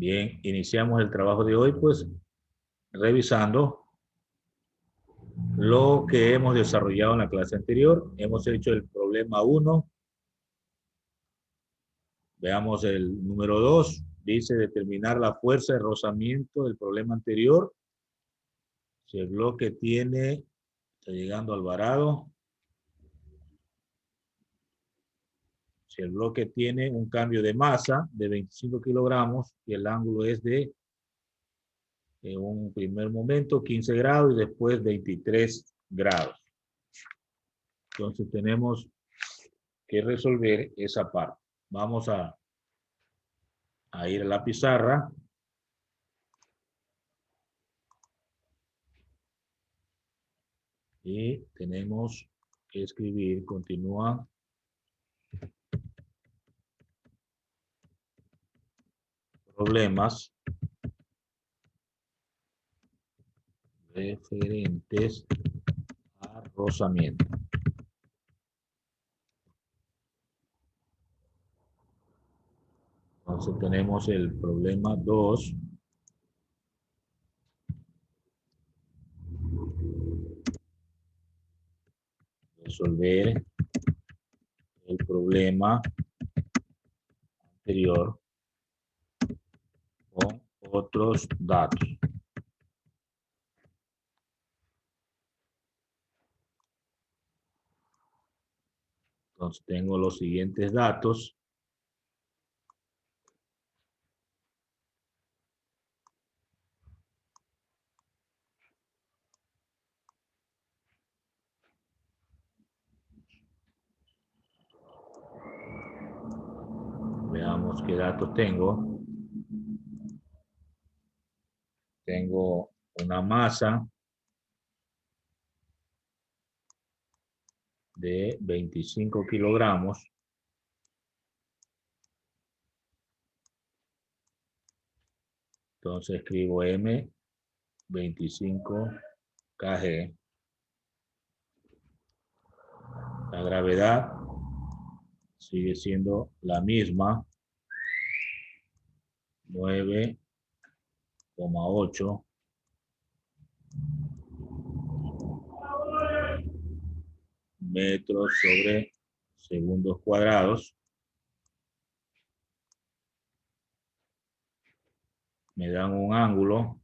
Bien, iniciamos el trabajo de hoy, pues, revisando lo que hemos desarrollado en la clase anterior. Hemos hecho el problema 1. Veamos el número 2. Dice determinar la fuerza de rozamiento del problema anterior. Si el bloque tiene, está llegando Alvarado. Si el bloque tiene un cambio de masa de 25 kilogramos y el ángulo es de, en un primer momento, 15 grados y después 23 grados. Entonces tenemos que resolver esa parte. Vamos a ir a la pizarra. Y tenemos que escribir, continúa. Problemas referentes a rozamiento. Entonces tenemos el problema 2. Resolver el problema anterior con otros datos. Entonces tengo los siguientes datos. Veamos qué datos tengo. Tengo una masa de 25 kilogramos. Entonces escribo M 25 kg. La gravedad sigue siendo la misma, 9,8 metros sobre segundos cuadrados. Me dan un ángulo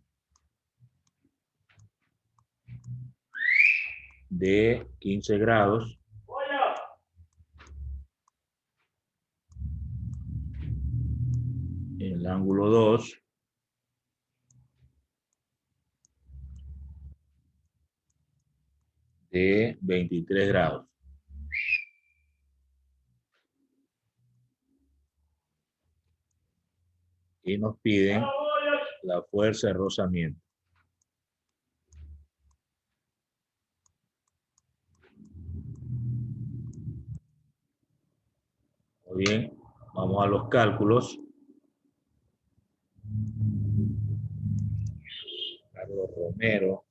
de 15 grados. El ángulo 2 de 23 grados. Y nos piden la fuerza de rozamiento. Muy bien, vamos a los cálculos. Carlos Romero.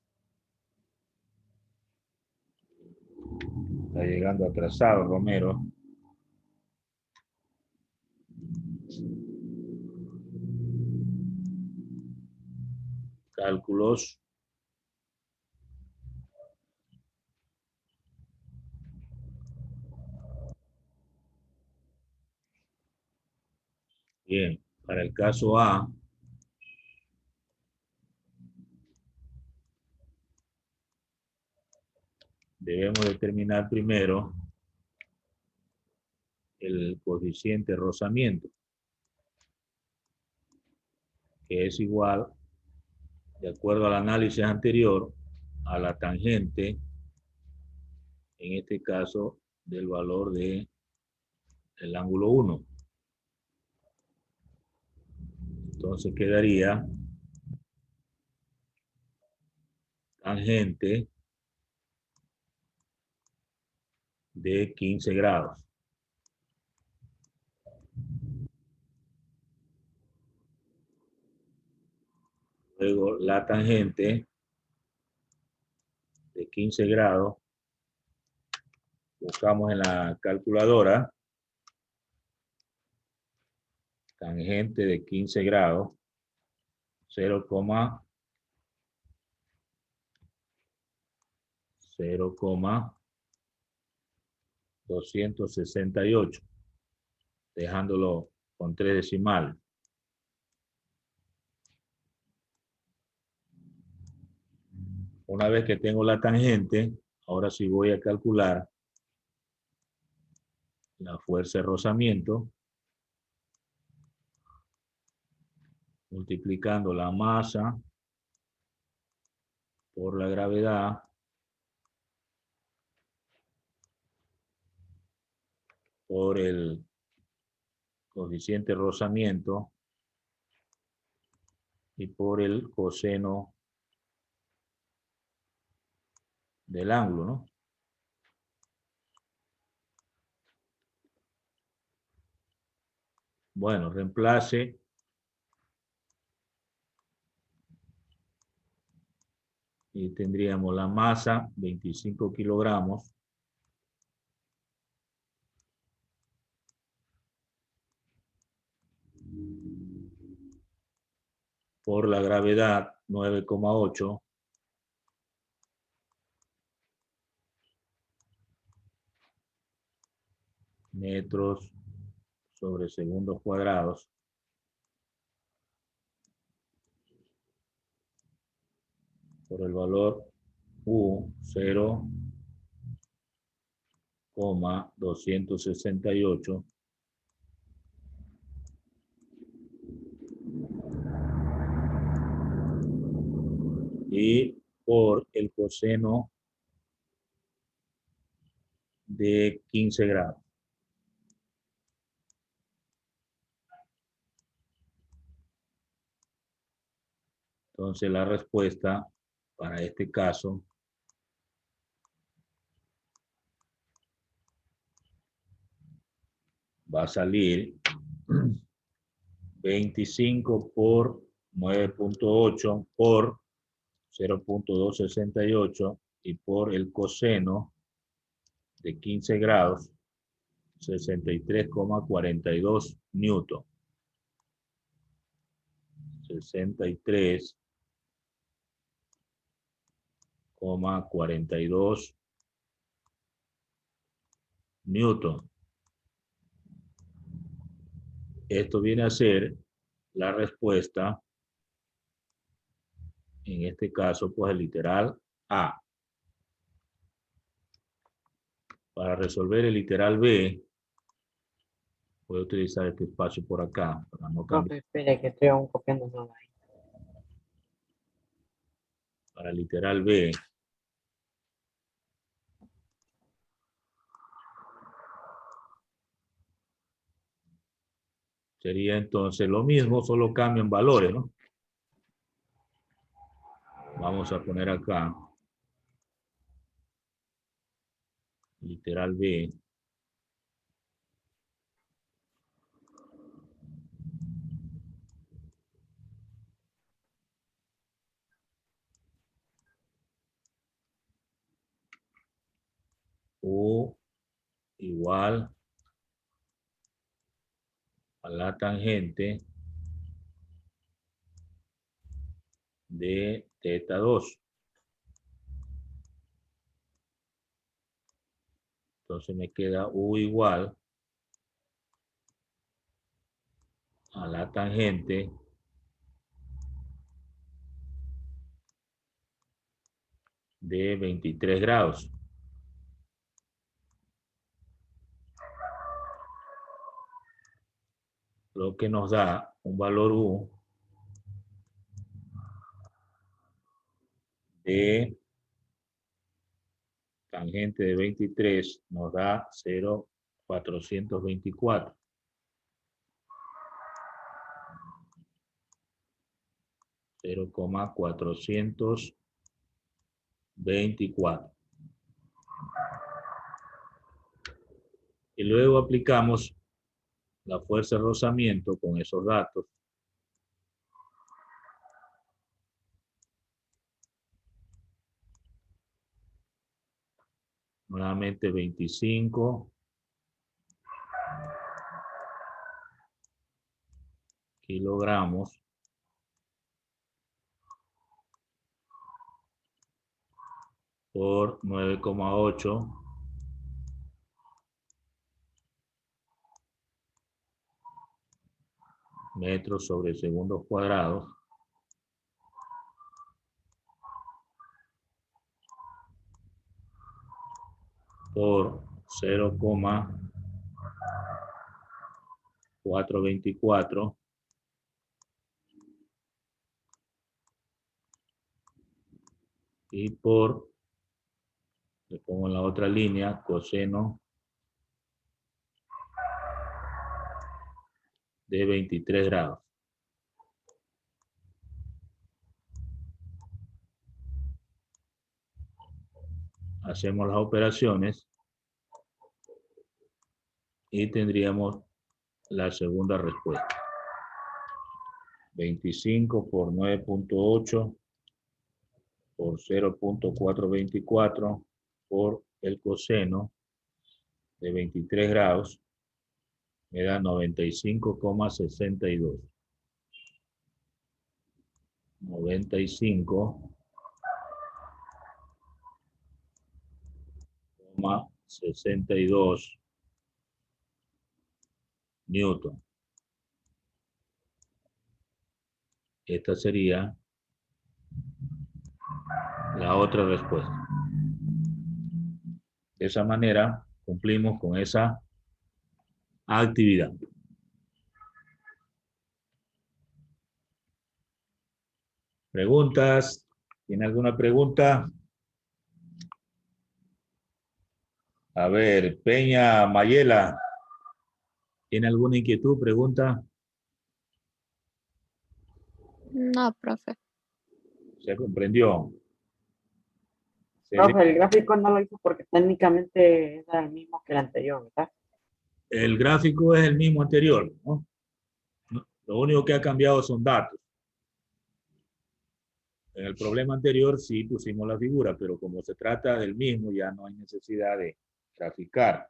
Está llegando atrasado, Romero. Cálculos. Bien, para el caso A, debemos determinar primero el coeficiente de rozamiento, que es igual, de acuerdo al análisis anterior, a la tangente, en este caso, del valor del ángulo 1. Entonces quedaría tangente de 15 grados. Luego la tangente de 15 grados, buscamos en la calculadora, tangente de 15 grados, 0,268, dejándolo con 3 decimales. Una vez que tengo la tangente, ahora sí voy a calcular la fuerza de rozamiento, multiplicando la masa por la gravedad por el coeficiente de rozamiento y por el coseno del ángulo, ¿no? Bueno, reemplace y tendríamos la masa, 25 kilogramos, por la gravedad, 9,8, metros sobre segundos cuadrados, por el valor U, 0,268, y por el coseno de 15 grados. Entonces la respuesta para este caso va a salir 25 por 9,8 por 0,268 y por el coseno de 15 grados, 63,42 newton. 63,42 newton. Esto viene a ser la respuesta, en este caso, pues el literal A. Para resolver el literal B, voy a utilizar este espacio por acá, para no cambiar. Espere que estoy aún copiando todo ahí. Para el literal B, sería entonces lo mismo, solo cambian valores, ¿no? Vamos a poner acá, literal B, U igual a la tangente de teta 2. Entonces me queda U igual a la tangente de 23 grados. Lo que nos da un valor U de tangente de 23 nos da 0,424. 0,424. Y luego aplicamos la fuerza de rozamiento con esos datos. Nuevamente 25 kilogramos por 9,8 metros sobre segundos cuadrados por 0,424 y por, le pongo en la otra línea, coseno de 23 grados. Hacemos las operaciones y tendríamos la segunda respuesta. 25 por 9,8 por 0,424 por el coseno de 23 grados me da 95,62. 95,62 newton. Esta sería la otra respuesta. De esa manera cumplimos con esa actividad. ¿Preguntas? ¿Tiene alguna pregunta? A ver, Peña Mayela, ¿tiene alguna inquietud, pregunta? No, profe. ¿Se comprendió? Profe, el gráfico no lo hizo porque técnicamente es el mismo que el anterior, ¿verdad? El gráfico es el mismo anterior, ¿no? Lo único que ha cambiado son datos. En el problema anterior sí pusimos la figura, pero como se trata del mismo, ya no hay necesidad de graficar.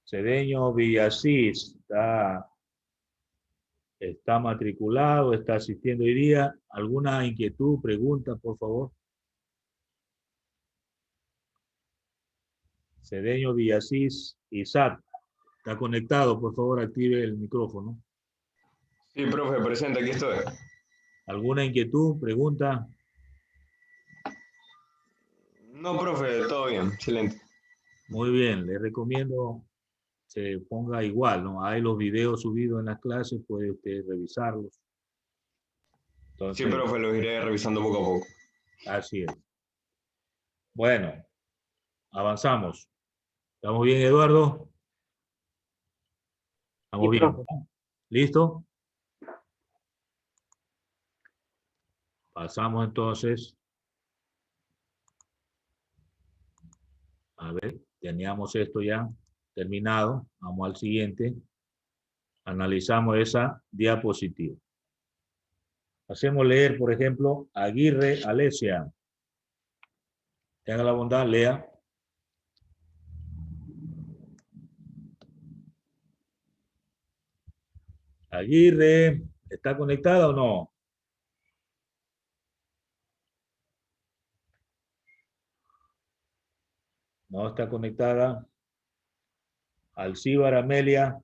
Cedeño Villasís está matriculado, está asistiendo hoy día. ¿Alguna inquietud, pregunta, por favor? Cedeño Villasís Isaac, está conectado, por favor, active el micrófono. Sí, profe, presente, aquí estoy. ¿Alguna inquietud, pregunta? No, profe, todo bien, excelente. Muy bien, le recomiendo se ponga igual, ¿no? Hay los videos subidos en las clases, puede usted revisarlos. Entonces, Sí, profe, los iré revisando poco a poco. así es. Bueno, avanzamos. ¿Estamos bien, Eduardo? ¿Estamos Sí, bien? profe. ¿Listo? Pasamos entonces. A ver, teníamos esto ya terminado. Vamos al siguiente. Analizamos esa diapositiva. Hacemos leer, por ejemplo, Aguirre Alesia. Tenga la bondad, lea. Aguirre, ¿está conectada o no? No está conectada. Alcíbar Amelia.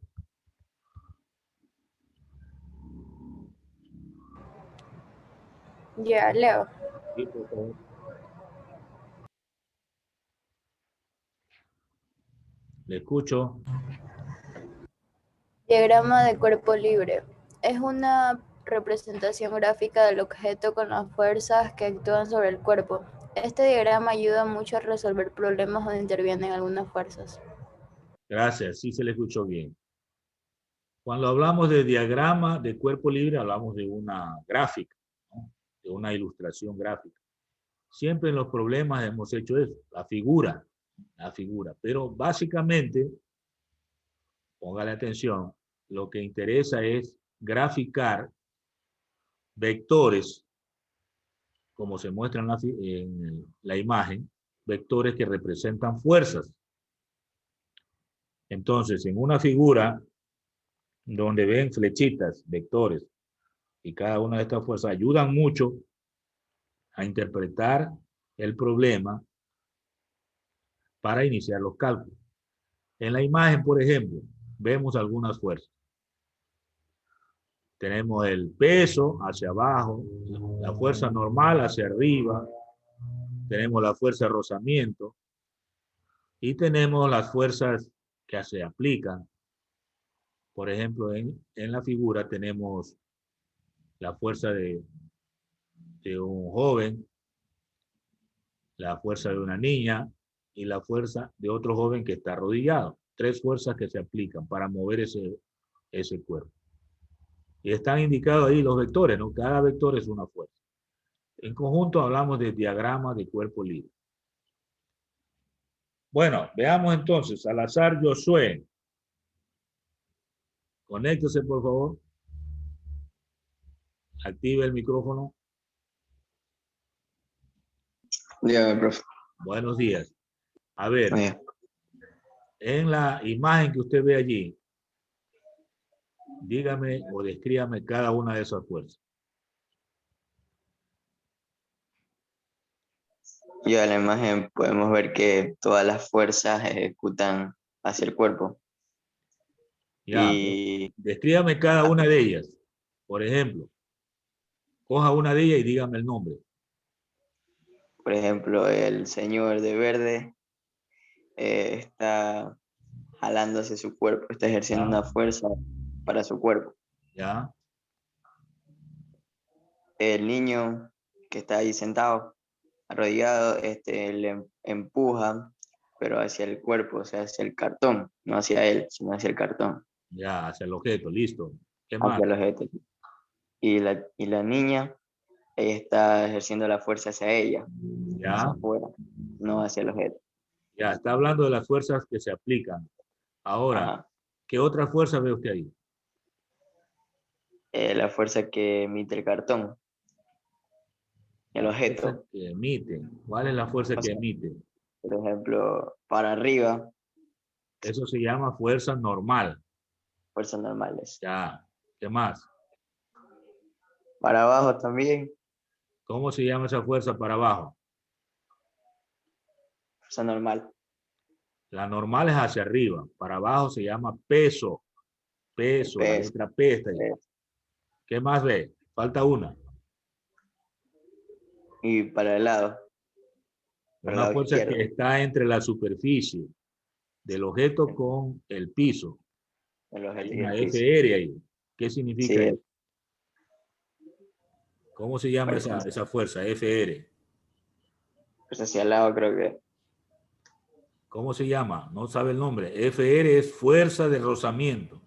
Ya, leo. Sí, por favor. Le escucho. Diagrama de cuerpo libre. Es una representación gráfica del objeto con las fuerzas que actúan sobre el cuerpo. Este diagrama ayuda mucho a resolver problemas donde intervienen algunas fuerzas. Gracias, sí se le escuchó bien. Cuando hablamos de diagrama de cuerpo libre, hablamos de una gráfica, ¿no? De una ilustración gráfica. Siempre en los problemas hemos hecho eso, la figura. Pero básicamente, póngale atención, lo que interesa es graficar vectores, como se muestra en la imagen, vectores que representan fuerzas. Entonces, en una figura donde ven flechitas, vectores, y cada una de estas fuerzas ayudan mucho a interpretar el problema para iniciar los cálculos. En la imagen, por ejemplo, vemos algunas fuerzas. Tenemos el peso hacia abajo, la fuerza normal hacia arriba, tenemos la fuerza de rozamiento y tenemos las fuerzas que se aplican. Por ejemplo, en la figura tenemos la fuerza de un joven, la fuerza de una niña y la fuerza de otro joven que está arrodillado. 3 fuerzas que se aplican para mover ese cuerpo. Y están indicados ahí los vectores, ¿no? Cada vector es una fuerza. En conjunto hablamos de diagrama de cuerpo libre. Bueno, veamos entonces. Salazar Josué. Conéctese, por favor. Active el micrófono. Dígame, profe. Buenos días. A ver, Bien. en la imagen que usted ve allí, dígame o descríbame cada una de esas fuerzas. Y a la imagen podemos ver que todas las fuerzas ejecutan hacia el cuerpo. Ya, Y, descríbame cada una de ellas. Por ejemplo, coja una de ellas y dígame el nombre. por ejemplo, el señor de verde está jalándose su cuerpo, está ejerciendo Ya. una fuerza para su cuerpo. ¿Ya? El niño que está ahí sentado, arrodillado, le empuja, pero hacia el cuerpo, o sea, hacia el cartón, no hacia él, sino hacia el cartón, Ya, hacia el objeto, listo. ¿Qué más? hacia el objeto. Y la niña, ella está ejerciendo la fuerza hacia ella, Ya, hacia afuera, no hacia el objeto. ya, está hablando de las fuerzas que se aplican. Ahora, Ajá. ¿qué otra fuerza ve usted ahí? La fuerza que emite el cartón, el La fuerza objeto. que emite. ¿Cuál es la fuerza O que sea, emite? por ejemplo, para arriba, Eso se llama fuerza normal. fuerzas normales. Ya, ¿qué más? Para abajo también, ¿Cómo se llama esa fuerza para abajo? fuerza normal. La normal es hacia arriba. Para abajo se llama peso. Peso, la Peso, letra P está ahí. peso. ¿Qué más ve? Falta una. Y para el lado, para el Una lado fuerza izquierdo, que está entre la superficie del objeto con el piso. el objeto Hay y una el piso. FR ahí. ¿Qué significa Sí, eso? ¿Cómo se llama esa fuerza? FR. pues hacia el lado creo que. ¿Cómo se llama? No sabe el nombre. FR es fuerza de rozamiento.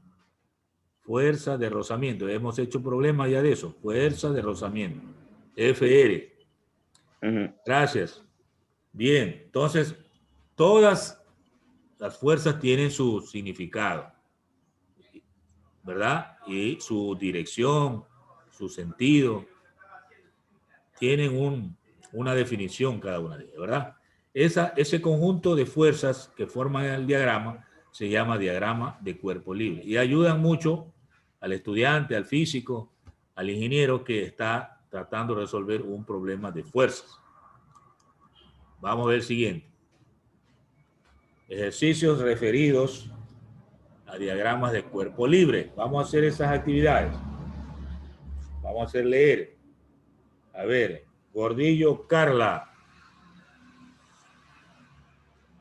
Fuerza de rozamiento. Hemos hecho problemas ya de eso. Fuerza de rozamiento. FR. Ujú. Gracias. Bien. Entonces, todas las fuerzas tienen su significado, ¿verdad? Y su dirección, su sentido. Tienen una definición cada una de ellas, ¿verdad? Ese conjunto de fuerzas que forman el diagrama se llama diagrama de cuerpo libre y ayudan mucho al estudiante, al físico, al ingeniero que está tratando de resolver un problema de fuerzas. Vamos a ver el siguiente. Ejercicios referidos a diagramas de cuerpo libre. Vamos a hacer esas actividades. Vamos a hacer leer. A ver, Gordillo Carla.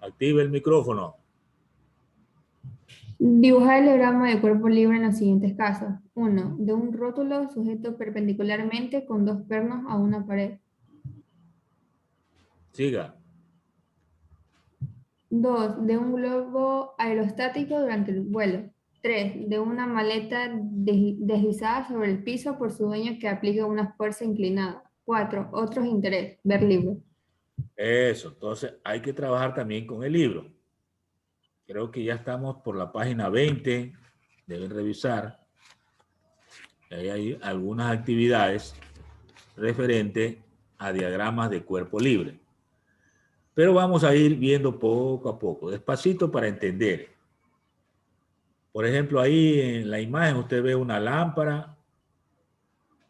Activa el micrófono. Dibujar el diagrama de cuerpo libre en los siguientes casos. 1. De un rótulo sujeto perpendicularmente con 2 pernos a una pared. Siga. 2. De un globo aerostático durante el vuelo. 3. De una maleta deslizada sobre el piso por su dueño que aplica una fuerza inclinada. 4. Otros intereses. Ver libro. Eso. Entonces hay que trabajar también con el libro. Creo que ya estamos por la página 20. Deben revisar. Ahí hay algunas actividades referentes a diagramas de cuerpo libre. Pero vamos a ir viendo poco a poco, despacito para entender. Por ejemplo, ahí en la imagen usted ve una lámpara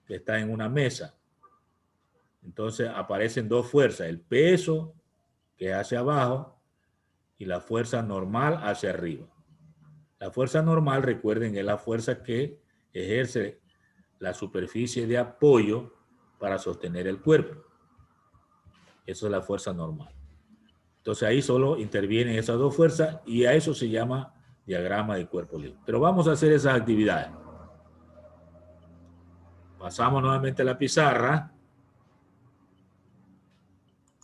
que está en una mesa. Entonces aparecen dos fuerzas, el peso que es hacia abajo y la fuerza normal hacia arriba. La fuerza normal, recuerden, es la fuerza que ejerce la superficie de apoyo para sostener el cuerpo. Eso es la fuerza normal. Entonces ahí solo intervienen esas dos fuerzas y a eso se llama diagrama de cuerpo libre. Pero vamos a hacer esas actividades. Pasamos nuevamente a la pizarra.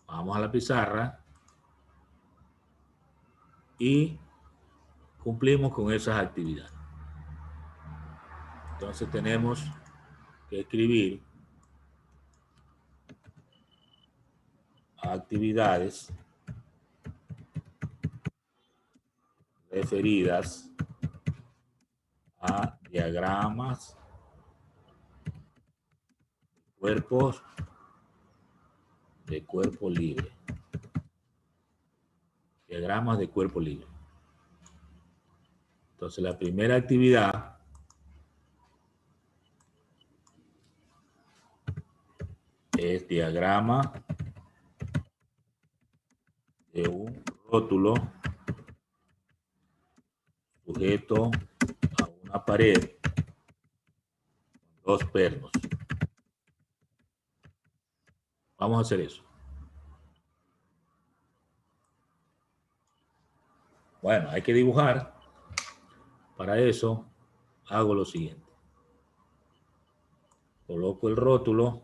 Vamos a la pizarra y cumplimos con esas actividades. Entonces tenemos que escribir actividades referidas a diagramas, cuerpos de cuerpo libre. Diagramas de cuerpo libre. Entonces la primera actividad es diagrama de un rótulo sujeto a una pared con dos pernos. Vamos a hacer eso. Bueno, hay que dibujar. Para eso hago lo siguiente. Coloco el rótulo.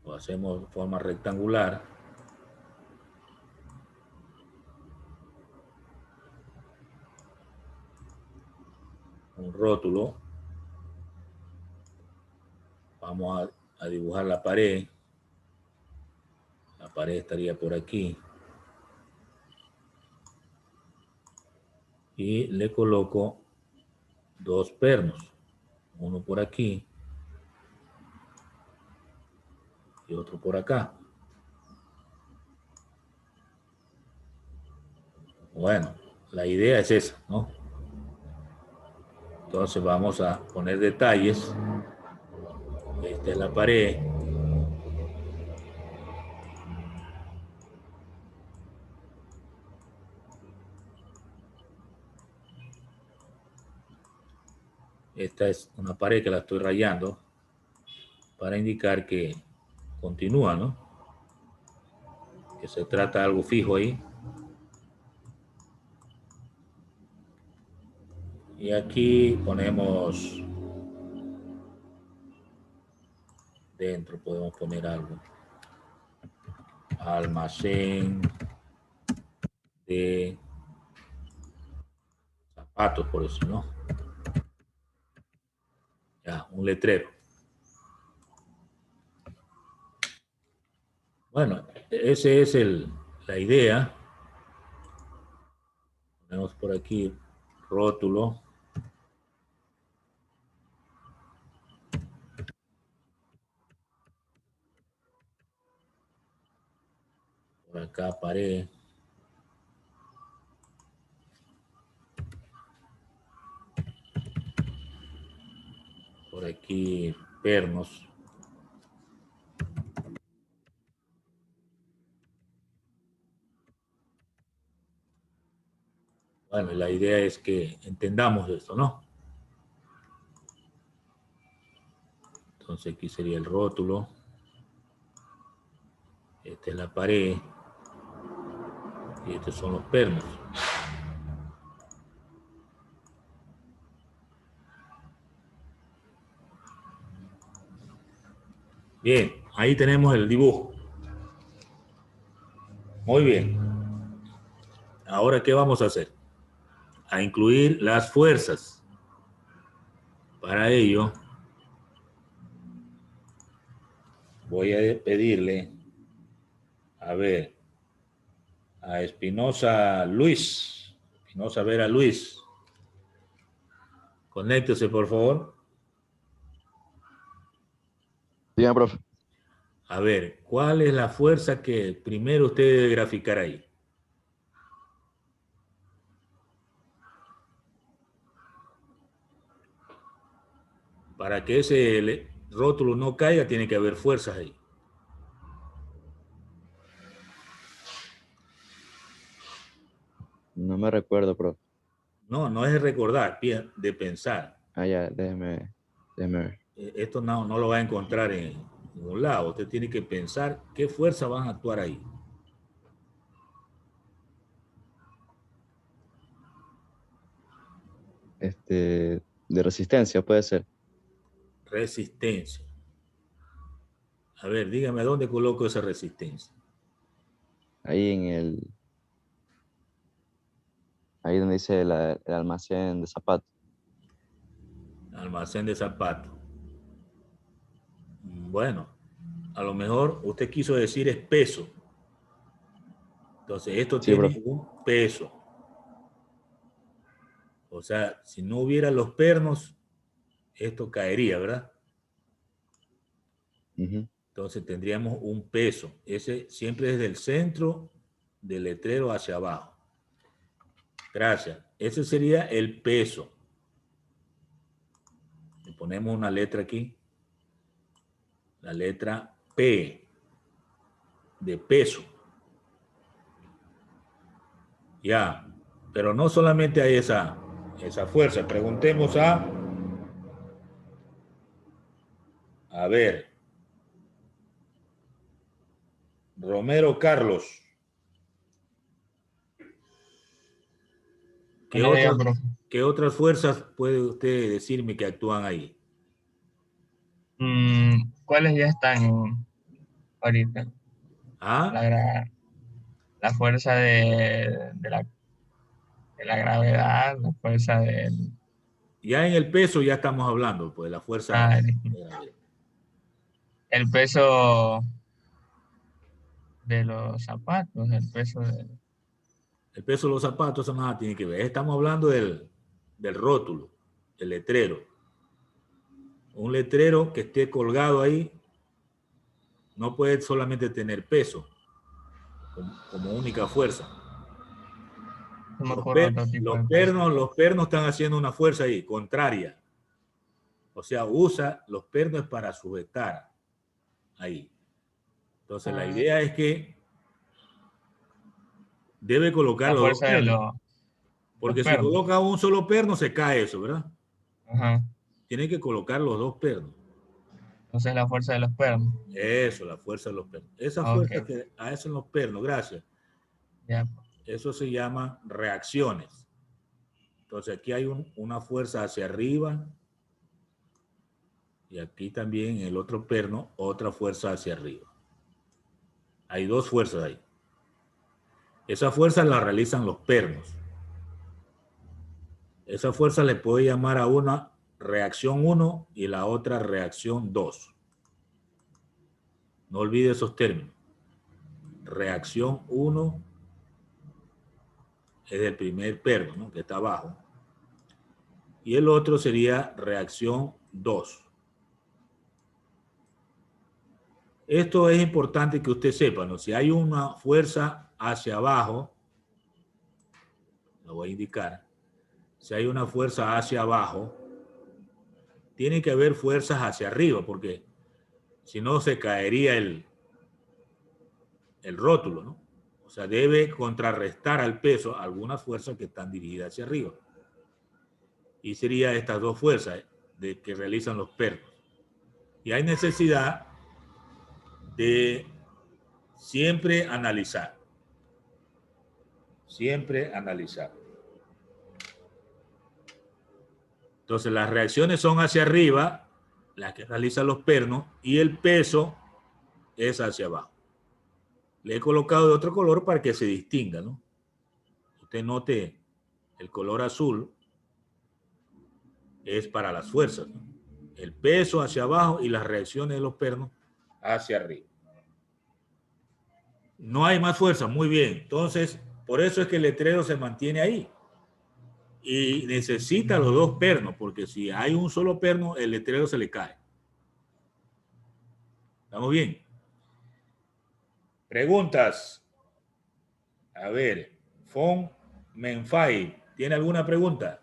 Lo hacemos de forma rectangular. Un rótulo. Vamos a dibujar la pared. La pared estaría por aquí. Y le coloco dos pernos. Uno por aquí. Y otro por acá. Bueno, la idea es esa, ¿no? Entonces vamos a poner detalles. Esta es la pared. Esta es una pared que la estoy rayando para indicar que continúa, ¿no? Que se trata de algo fijo ahí. Y aquí ponemos dentro, podemos poner algo. Almacén de zapatos, por eso, ¿no? Ya, un letrero. Bueno, esa es la idea. Ponemos por aquí rótulo. Por acá pared. Por aquí pernos. Bueno, la idea es que entendamos esto, ¿no? Entonces aquí sería el rótulo. Esta es la pared. Y estos son los pernos. Bien, ahí tenemos el dibujo. Muy bien. Ahora, ¿qué vamos a hacer? A incluir las fuerzas. Para ello, voy a pedirle, a ver, a Espinosa Luis. Espinosa Vera Luis. Conéctese, por favor. Dígame, profe. A ver, ¿cuál es la fuerza que primero usted debe graficar ahí? Para que ese rótulo no caiga, tiene que haber fuerzas ahí. No me recuerdo, profe. No, no es de recordar, de pensar. Ah, ya, déjeme ver. Esto no lo va a encontrar en ningún lado. Usted tiene que pensar qué fuerzas van a actuar ahí. De resistencia puede ser. Resistencia. A ver, dígame, ¿dónde coloco esa resistencia? Ahí ahí donde dice el almacén de zapatos. Almacén de zapatos. Bueno, a lo mejor usted quiso decir es peso. Entonces, esto Sí, tiene profe. un peso. O sea, si no hubiera los pernos, esto caería, ¿verdad? Ujú. Entonces tendríamos un peso. Ese siempre desde el centro del letrero hacia abajo. Gracias. Ese sería el peso. Le ponemos una letra aquí. La letra P de peso. Ya. Pero no solamente hay esa fuerza. Preguntemos a ver. Romero Carlos. ¿Qué otras fuerzas puede usted decirme que actúan ahí? ¿Cuáles ya están ahorita? ¿Ah? La fuerza de la gravedad, la fuerza del... Ya en el peso ya estamos hablando, pues la fuerza Ah, de gravedad. el peso de los zapatos, el peso de... El peso de los zapatos, eso nada tiene que ver. Estamos hablando del rótulo, del letrero. Un letrero que esté colgado ahí no puede solamente tener peso como única fuerza. No me acuerdo otro tipo de peso. Los pernos están haciendo una fuerza ahí, contraria. O sea, usa los pernos para sujetar ahí. Entonces, la idea es que debe colocar La los dos fuerza de pernos. los Porque si pernos. coloca un solo perno, se cae eso, ¿verdad? Ajá. Tiene que colocar los dos pernos. Entonces la fuerza de los pernos. Eso, la fuerza de los pernos. Esa Ok. fuerza que hacen los pernos, gracias. Ya. Eso se llama reacciones. Entonces aquí hay una fuerza hacia arriba y aquí también en el otro perno otra fuerza hacia arriba. Hay dos fuerzas ahí. Esa fuerza la realizan los pernos. Esa fuerza le puede llamar a una reacción 1 y la otra reacción 2. No olvide esos términos. Reacción 1 es el primer perno, ¿no?, que está abajo. Y el otro sería reacción 2. Esto es importante que usted sepa, ¿no? Si hay una fuerza hacia abajo, lo voy a indicar. Si hay una fuerza hacia abajo, tiene que haber fuerzas hacia arriba, porque si no se caería el rótulo, ¿no? O sea, debe contrarrestar al peso algunas fuerzas que están dirigidas hacia arriba. Y serían estas dos fuerzas que realizan los pernos. Y hay necesidad de siempre analizar. Siempre analizar. Entonces, las reacciones son hacia arriba, las que realizan los pernos, y el peso es hacia abajo. Le he colocado de otro color para que se distinga, ¿no? Usted note el color azul es para las fuerzas, ¿no? El peso hacia abajo y las reacciones de los pernos hacia arriba. No hay más fuerza, muy bien. Entonces, por eso es que el letrero se mantiene ahí. Y necesita los dos pernos, porque si hay un solo perno, el letrero se le cae. ¿Estamos bien? Preguntas. A ver, Fon Menfai, ¿tiene alguna pregunta?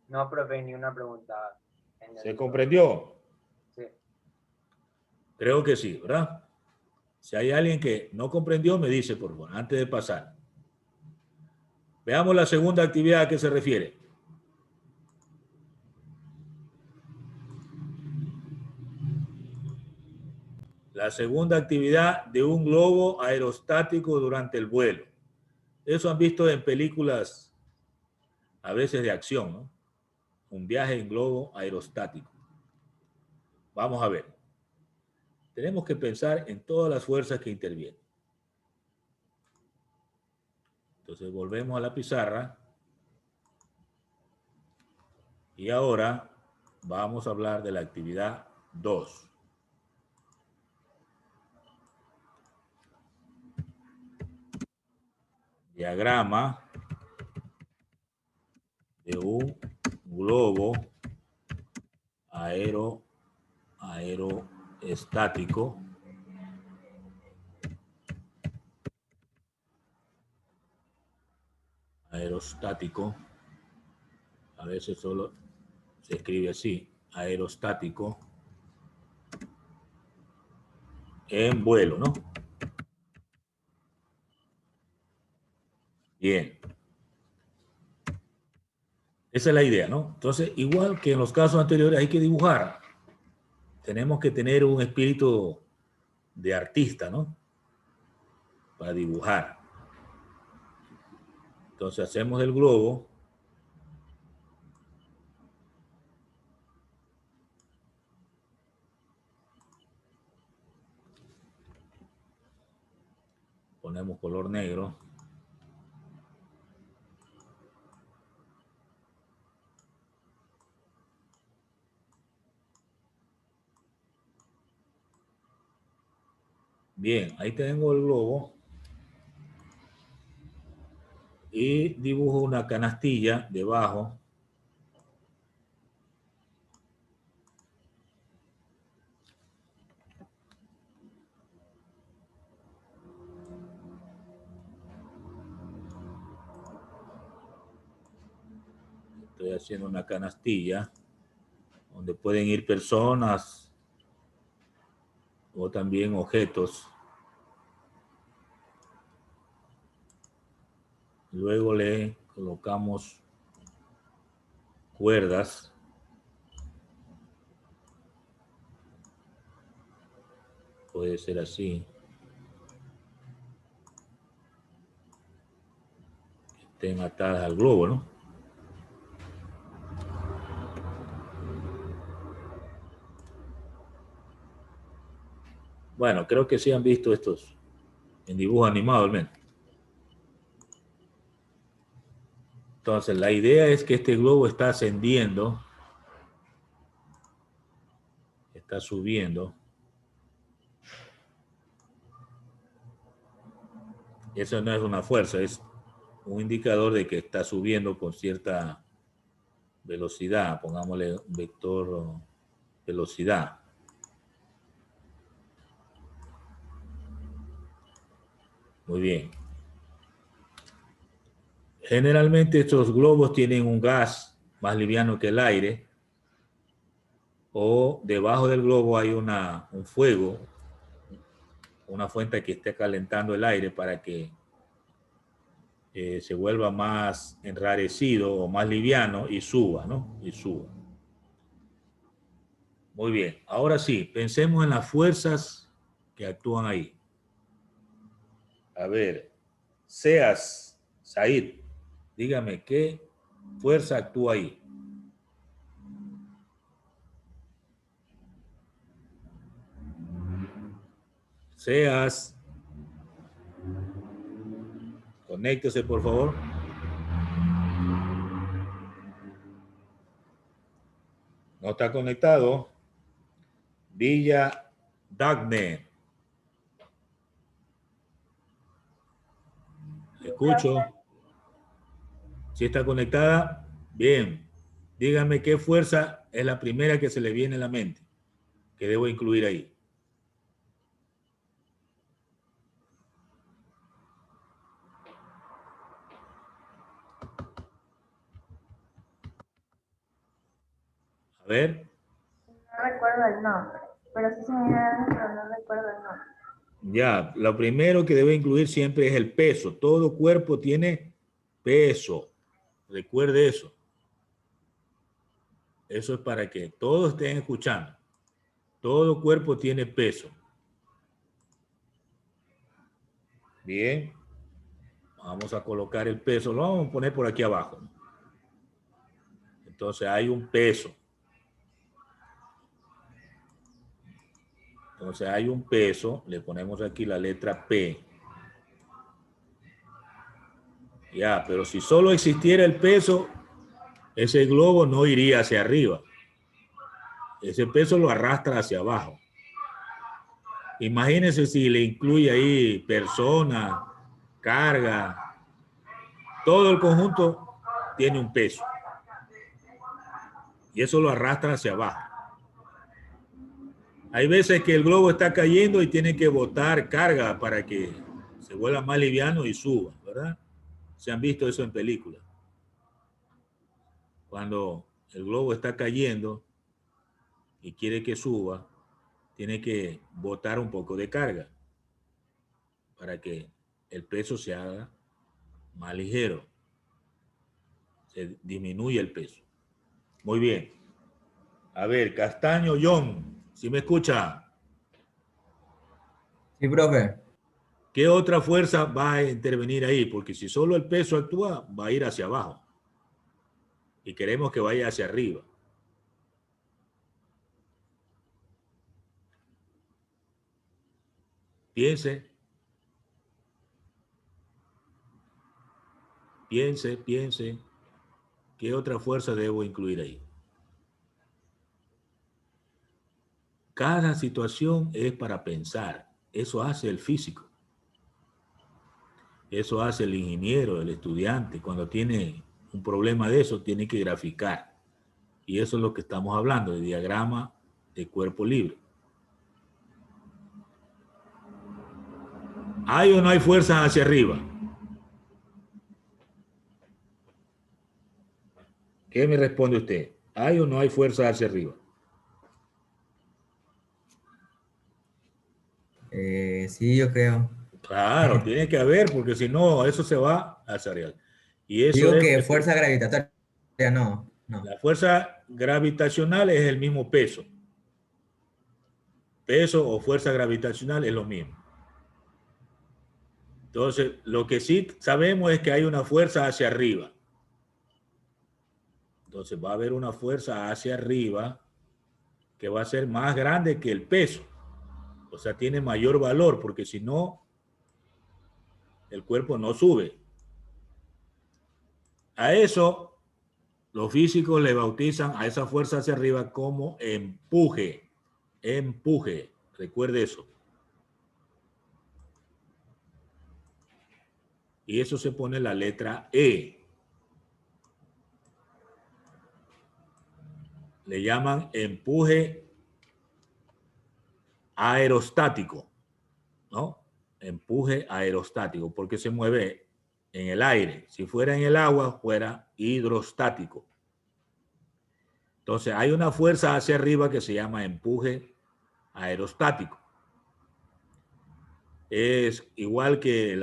No, profe, ni una pregunta. ¿Se comprendió? Sí. Creo que sí, ¿verdad? Si hay alguien que no comprendió, me dice, por favor, antes de pasar. Veamos la segunda actividad a qué se refiere. La segunda actividad de un globo aerostático durante el vuelo. Eso han visto en películas, a veces de acción, ¿no? Un viaje en globo aerostático. Vamos a ver. Tenemos que pensar en todas las fuerzas que intervienen. Entonces volvemos a la pizarra. Y ahora vamos a hablar de la actividad 2. Diagrama de un globo aeroestático a veces solo se escribe así, aerostático en vuelo, ¿no? Bien. Esa es la idea, ¿no? Entonces, igual que en los casos anteriores, hay que dibujar. Tenemos que tener un espíritu de artista, ¿no? Para dibujar. Entonces, hacemos el globo. Ponemos color negro. Bien, ahí tengo el globo. Y dibujo una canastilla debajo. Estoy haciendo una canastilla donde pueden ir personas o también objetos. Luego le colocamos cuerdas. Puede ser así. Que estén atadas al globo, ¿no? Bueno, creo que sí han visto estos en dibujo animado al menos. Entonces, la idea es que este globo está ascendiendo, está subiendo. Eso no es una fuerza, es un indicador de que está subiendo con cierta velocidad. Pongámosle un vector velocidad. Muy bien. Generalmente estos globos tienen un gas más liviano que el aire, o debajo del globo hay un fuego, una fuente que esté calentando el aire para que se vuelva más enrarecido o más liviano y suba, ¿no? Y suba. Muy bien. Ahora sí, pensemos en las fuerzas que actúan ahí. A ver, Said, dígame, ¿qué fuerza actúa ahí? Conéctese, por favor. No está conectado. Villa Dagne. Escucho. Si está conectada, bien. Dígame qué fuerza es la primera que se le viene a la mente, que debo incluir ahí. A ver, recuerdo el nombre, pero sí se me viene, pero no recuerdo el nombre. Ya, lo primero que debe incluir siempre es el peso. Todo cuerpo tiene peso. Recuerde eso. Eso es para que todos estén escuchando. Todo cuerpo tiene peso. Bien. Vamos a colocar el peso. Lo vamos a poner por aquí abajo. Entonces hay un peso. Entonces hay un peso. Le ponemos aquí la letra P. Ya, pero si solo existiera el peso, ese globo no iría hacia arriba. Ese peso lo arrastra hacia abajo. Imagínense si le incluye ahí persona, carga, todo el conjunto tiene un peso. Y eso lo arrastra hacia abajo. Hay veces que el globo está cayendo y tiene que botar carga para que se vuelva más liviano y suba, ¿verdad? Se han visto eso en películas. Cuando el globo está cayendo y quiere que suba, tiene que botar un poco de carga para que el peso se haga más ligero. Se disminuye el peso. Muy bien. A ver, Castaño John, ¿sí me escucha? Sí, profe. ¿Qué otra fuerza va a intervenir ahí? Porque si solo el peso actúa, va a ir hacia abajo. Y queremos que vaya hacia arriba. Piense. Piense. ¿Qué otra fuerza debo incluir ahí? Cada situación es para pensar. Eso hace el físico. Eso hace el ingeniero, el estudiante. Cuando tiene un problema de eso, tiene que graficar. Y eso es lo que estamos hablando, de diagrama de cuerpo libre. ¿Hay o no hay fuerzas hacia arriba? ¿Qué me responde usted? ¿Hay o no hay fuerzas hacia arriba? Sí, yo creo. Claro, tiene que haber, porque si no, eso se va hacia arriba. Y eso Digo es que fuerza gravitatoria, no. la fuerza gravitacional es el mismo peso. Peso o fuerza gravitacional es lo mismo. Entonces, lo que sí sabemos es que hay una fuerza hacia arriba. Entonces, va a haber una fuerza hacia arriba que va a ser más grande que el peso. O sea, tiene mayor valor, porque si no, el cuerpo no sube. A eso, los físicos le bautizan a esa fuerza hacia arriba como empuje. Empuje. Recuerde eso. Y eso se pone la letra E. Le llaman empuje aerostático, ¿no? Empuje aerostático, porque se mueve en el aire. Si fuera en el agua, fuera hidrostático. Entonces, hay una fuerza hacia arriba que se llama empuje aerostático. Es igual que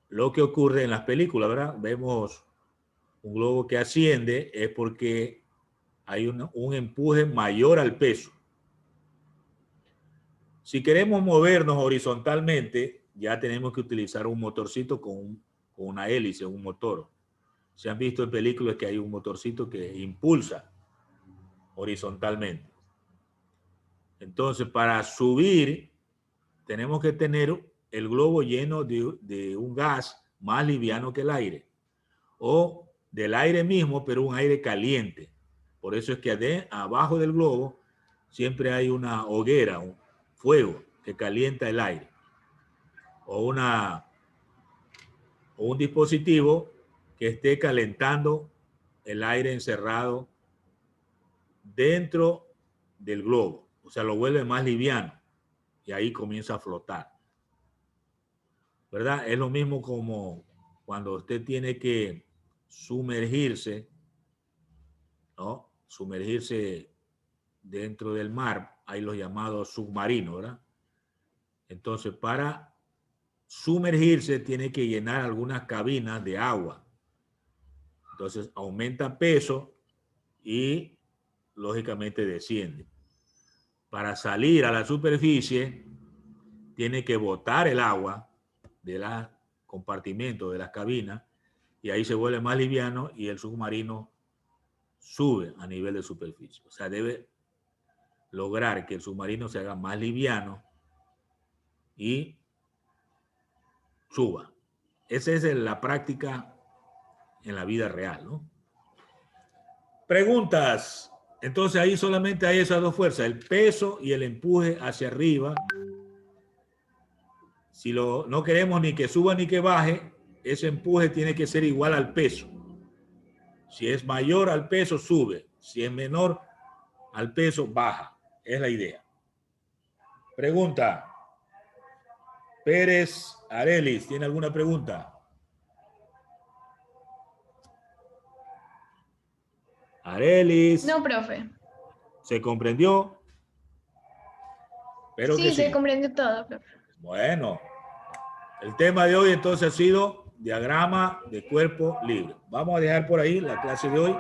lo que ocurre en las películas, ¿verdad? Vemos un globo que asciende, es porque hay un empuje mayor al peso. Si queremos movernos horizontalmente, ya tenemos que utilizar un motorcito con una hélice, un motor. Se han visto en películas que hay un motorcito que impulsa horizontalmente. Entonces, para subir, tenemos que tener el globo lleno de un gas más liviano que el aire. O del aire mismo, pero un aire caliente. Por eso es que abajo del globo siempre hay una hoguera, un fuego que calienta el aire. O un dispositivo que esté calentando el aire encerrado dentro del globo. O sea, lo vuelve más liviano y ahí comienza a flotar. ¿Verdad? Es lo mismo como cuando usted tiene que sumergirse, ¿no? Sumergirse dentro del mar hay los llamados submarinos, ¿verdad? Entonces, para sumergirse tiene que llenar algunas cabinas de agua. Entonces, aumenta peso y, lógicamente, desciende. Para salir a la superficie, tiene que botar el agua de los compartimentos, de las cabinas, y ahí se vuelve más liviano y el submarino sube a nivel de superficie. O sea, debe lograr que el submarino se haga más liviano y suba. Esa es la práctica en la vida real, ¿no? Preguntas. Entonces ahí solamente hay esas dos fuerzas, el peso y el empuje hacia arriba. Si no queremos ni que suba ni que baje, ese empuje tiene que ser igual al peso. Si es mayor al peso, sube. Si es menor al peso, baja. Es la idea. Pregunta. Pérez Arelis, ¿tiene alguna pregunta? Arelis. No, profe. ¿Se comprendió? Pero Sí, se comprendió todo, profe. Bueno, el tema de hoy entonces ha sido diagrama de cuerpo libre. Vamos a dejar por ahí la clase de hoy.